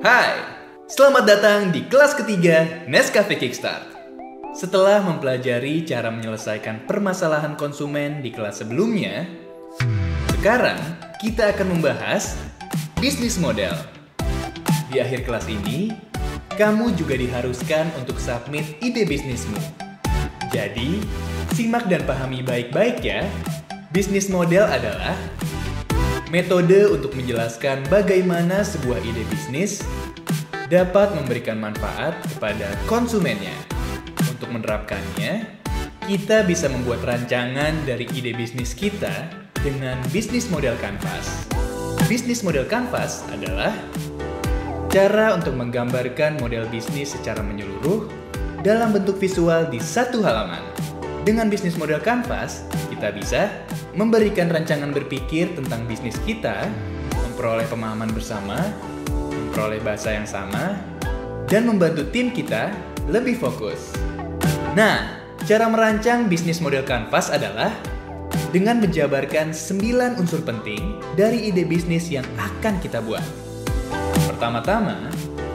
Hai, selamat datang di kelas ketiga Nescafe Kickstart. Setelah mempelajari cara menyelesaikan permasalahan konsumen di kelas sebelumnya, sekarang kita akan membahas bisnis model. Di akhir kelas ini, kamu juga diharuskan untuk submit ide bisnismu. Jadi, simak dan pahami baik-baik ya. Bisnis model adalah metode untuk menjelaskan bagaimana sebuah ide bisnis dapat memberikan manfaat kepada konsumennya. Untuk menerapkannya, kita bisa membuat rancangan dari ide bisnis kita dengan bisnis model kanvas. Bisnis model kanvas adalah cara untuk menggambarkan model bisnis secara menyeluruh dalam bentuk visual di satu halaman. Dengan bisnis model kanvas, kita bisa memberikan rancangan berpikir tentang bisnis kita, memperoleh pemahaman bersama, memperoleh bahasa yang sama, dan membantu tim kita lebih fokus. Nah, cara merancang bisnis model kanvas adalah dengan menjabarkan 9 unsur penting dari ide bisnis yang akan kita buat. Pertama-tama,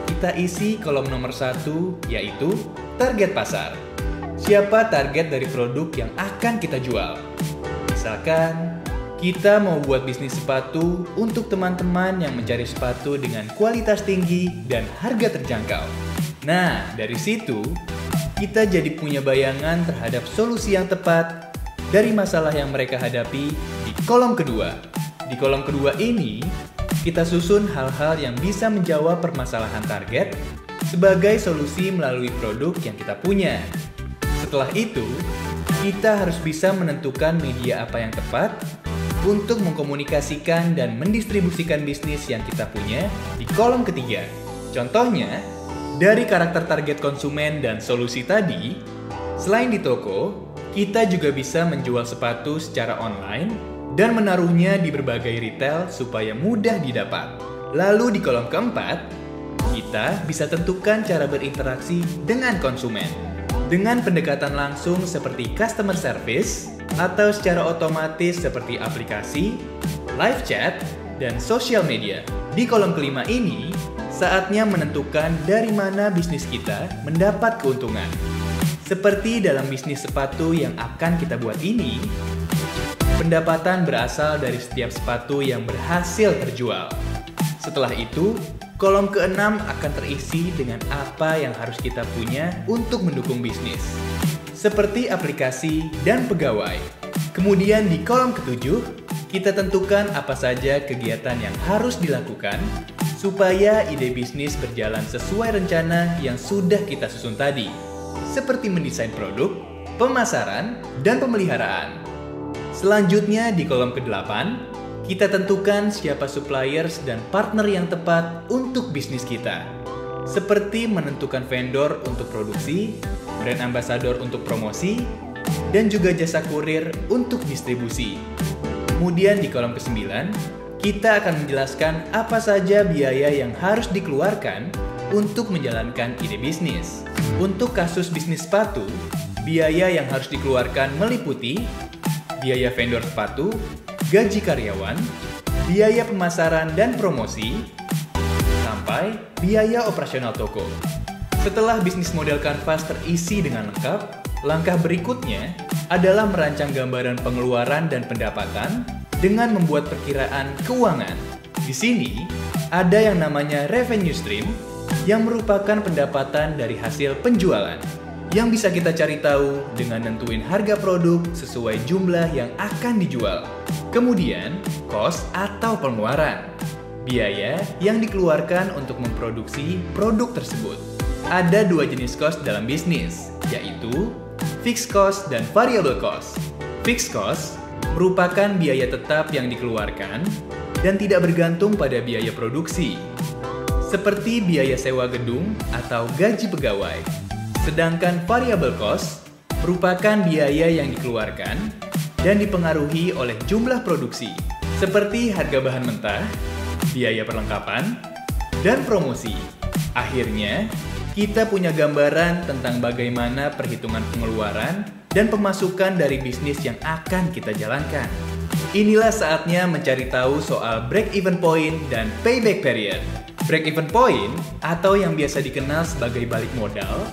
kita isi kolom nomor 1, yaitu target pasar. Siapa target dari produk yang akan kita jual? Misalkan, kita mau buat bisnis sepatu untuk teman-teman yang mencari sepatu dengan kualitas tinggi dan harga terjangkau. Nah, dari situ, kita jadi punya bayangan terhadap solusi yang tepat dari masalah yang mereka hadapi di kolom kedua. Di kolom kedua ini, kita susun hal-hal yang bisa menjawab permasalahan target sebagai solusi melalui produk yang kita punya. Setelah itu, kita harus bisa menentukan media apa yang tepat untuk mengkomunikasikan dan mendistribusikan bisnis yang kita punya di kolom ketiga. Contohnya, dari karakter target konsumen dan solusi tadi, selain di toko, kita juga bisa menjual sepatu secara online dan menaruhnya di berbagai retail supaya mudah didapat. Lalu di kolom keempat, kita bisa tentukan cara berinteraksi dengan konsumen dengan pendekatan langsung seperti customer service atau secara otomatis seperti aplikasi, live chat, dan social media. Di kolom kelima ini, saatnya menentukan dari mana bisnis kita mendapat keuntungan. Seperti dalam bisnis sepatu yang akan kita buat ini, pendapatan berasal dari setiap sepatu yang berhasil terjual. Setelah itu, kolom keenam akan terisi dengan apa yang harus kita punya untuk mendukung bisnis, seperti aplikasi dan pegawai. Kemudian di kolom ketujuh, kita tentukan apa saja kegiatan yang harus dilakukan supaya ide bisnis berjalan sesuai rencana yang sudah kita susun tadi, seperti mendesain produk, pemasaran, dan pemeliharaan. Selanjutnya di kolom ke-8, kita tentukan siapa suppliers dan partner yang tepat untuk bisnis kita, seperti menentukan vendor untuk produksi, brand ambassador untuk promosi, dan juga jasa kurir untuk distribusi. Kemudian di kolom ke-9, kita akan menjelaskan apa saja biaya yang harus dikeluarkan untuk menjalankan ide bisnis. Untuk kasus bisnis sepatu, biaya yang harus dikeluarkan meliputi biaya vendor sepatu, gaji karyawan, biaya pemasaran dan promosi, sampai biaya operasional toko. Setelah bisnis model kanvas terisi dengan lengkap, langkah berikutnya adalah merancang gambaran pengeluaran dan pendapatan dengan membuat perkiraan keuangan. Di sini, ada yang namanya revenue stream yang merupakan pendapatan dari hasil penjualan yang bisa kita cari tahu dengan nentuin harga produk sesuai jumlah yang akan dijual. Kemudian, cost atau pengeluaran, biaya yang dikeluarkan untuk memproduksi produk tersebut. Ada 2 jenis cost dalam bisnis, yaitu fixed cost dan variable cost. Fixed cost merupakan biaya tetap yang dikeluarkan dan tidak bergantung pada biaya produksi, seperti biaya sewa gedung atau gaji pegawai. Sedangkan variable cost merupakan biaya yang dikeluarkan dan dipengaruhi oleh jumlah produksi, seperti harga bahan mentah, biaya perlengkapan, dan promosi. Akhirnya, kita punya gambaran tentang bagaimana perhitungan pengeluaran dan pemasukan dari bisnis yang akan kita jalankan. Inilah saatnya mencari tahu soal break-even point dan payback period. Break-even point atau yang biasa dikenal sebagai balik modal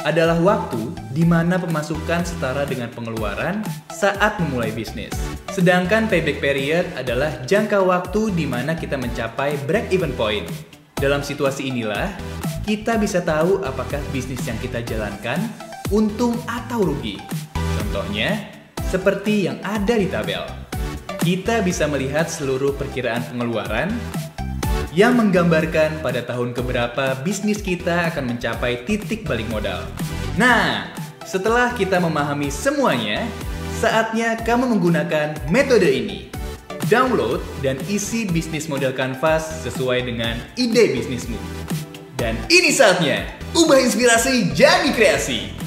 adalah waktu di mana pemasukan setara dengan pengeluaran saat memulai bisnis. Sedangkan payback period adalah jangka waktu di mana kita mencapai break-even point. Dalam situasi inilah, kita bisa tahu apakah bisnis yang kita jalankan untung atau rugi. Contohnya, seperti yang ada di tabel. Kita bisa melihat seluruh perkiraan pengeluaran yang menggambarkan pada tahun keberapa bisnis kita akan mencapai titik balik modal. Nah, setelah kita memahami semuanya, saatnya kamu menggunakan metode ini. Download dan isi bisnis model Canvas sesuai dengan ide bisnismu. Dan ini saatnya, ubah inspirasi jadi kreasi.